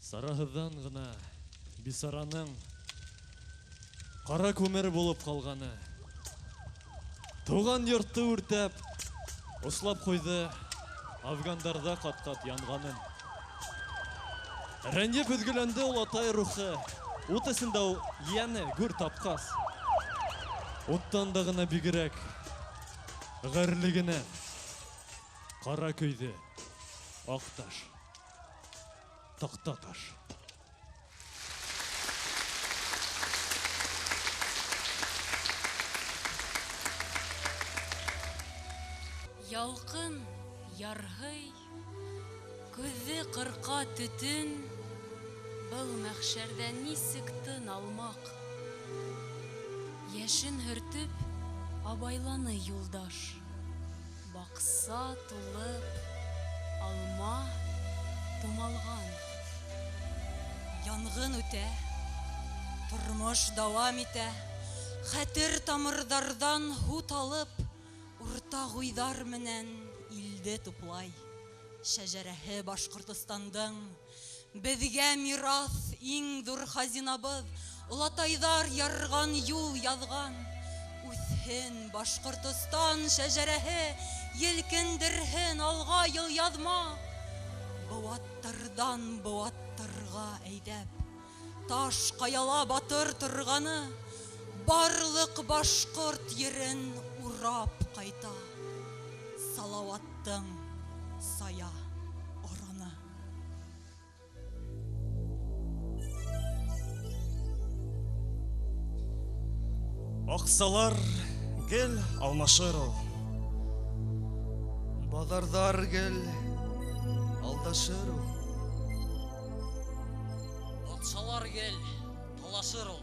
Сарahıдан гына бисараның кара көмір болып қалғаны. Туған йортты үртәп, ослап қойды Афгандарда қат-қат янғанын. Рәнеп үзгіләнді олатай рухы, от ісінде яны гүр тапқас. Оттан да гына бигерәк, ғәрлігіне қара көйді, ақташ, тақтаташ. Ялқын, ярһый, күҙҙе ҡырҡа төтөн, был мәхшәрҙә нисек тын алмаҡ. Йәшен һөртөп, абайланы юлдаш. Баҡса тулып, алма тумалған. Янғын үтә, тормош дауам итә, хәтер тамырҙарҙан һут алып, урта ғуйҙар менән илде туплай. Шәжәрәһе Башҡортостандың беҙгә мираҫ иң ҙур хазинабыҙ, олатайҙар ярған юл яҙған. Үҫһен Башҡортостан шәжәрәһе, елкендерһен алға йыл яҙма. Быуаттарҙан быуаттарға әйҙәп, таш ҡаяла батыр торғаны, барлыҡ башҡорт ерен урап ҡайта. Салауаттың сая ораны. Аҡсалар гел алмашыр ул. Баҙарҙар гел алдашыр ул. Аҡсалар гел талашыр ул.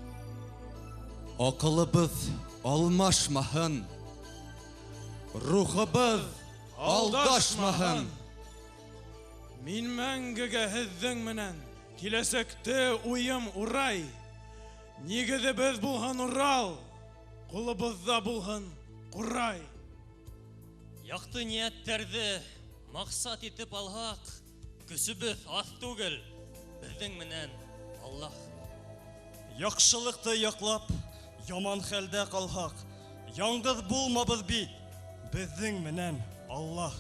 Аҡылыбыҙ алмашмаһын, рухыбыҙ алдашмаһын. Мин мәңгегә һеҙҙең менән киләсәкте уйым урай. Нигеҙебеҙ булһын Урал, ҡулыбыҙҙа булһын ҡурай. Яҡты ниәттәрҙе маҡсат итеп алһаҡ, көсөбөҙ аҙ түгел, беҙҙең менән Аллаһ. Яҡшылыҡты яҡлап, яман хәлдә ҡалһаҡ, яңғыҙ булмабыҙ бит, беҙҙең менән Аллаһ.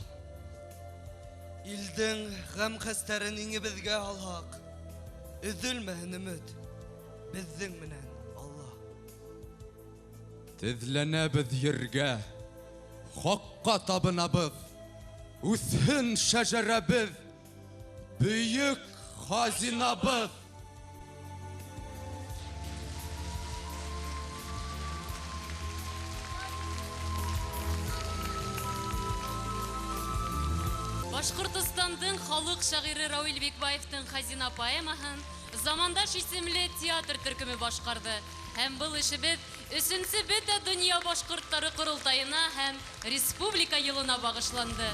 Илдең ғәм-хәстәрен иңебеҙгә алһаҡ, өҙөлмәһен өмөт, беҙҙең менән Аллаһ. Теҙләнәбеҙ ергә, хаҡҡа табынабыҙ, үҫһен шәжәрәбеҙ, бөйөк хазинабыҙ. Башҡортостандың халыҡ шағиры Рауил Бекбаевтың «Хазина» поэмаһын замандаш исемле театр төркөмө башҡарҙы. Һәм был эшебеҙ 3-нсе Бөтә донъя башҡорттары ҡоролтайына һәм республика йылына бағышланды.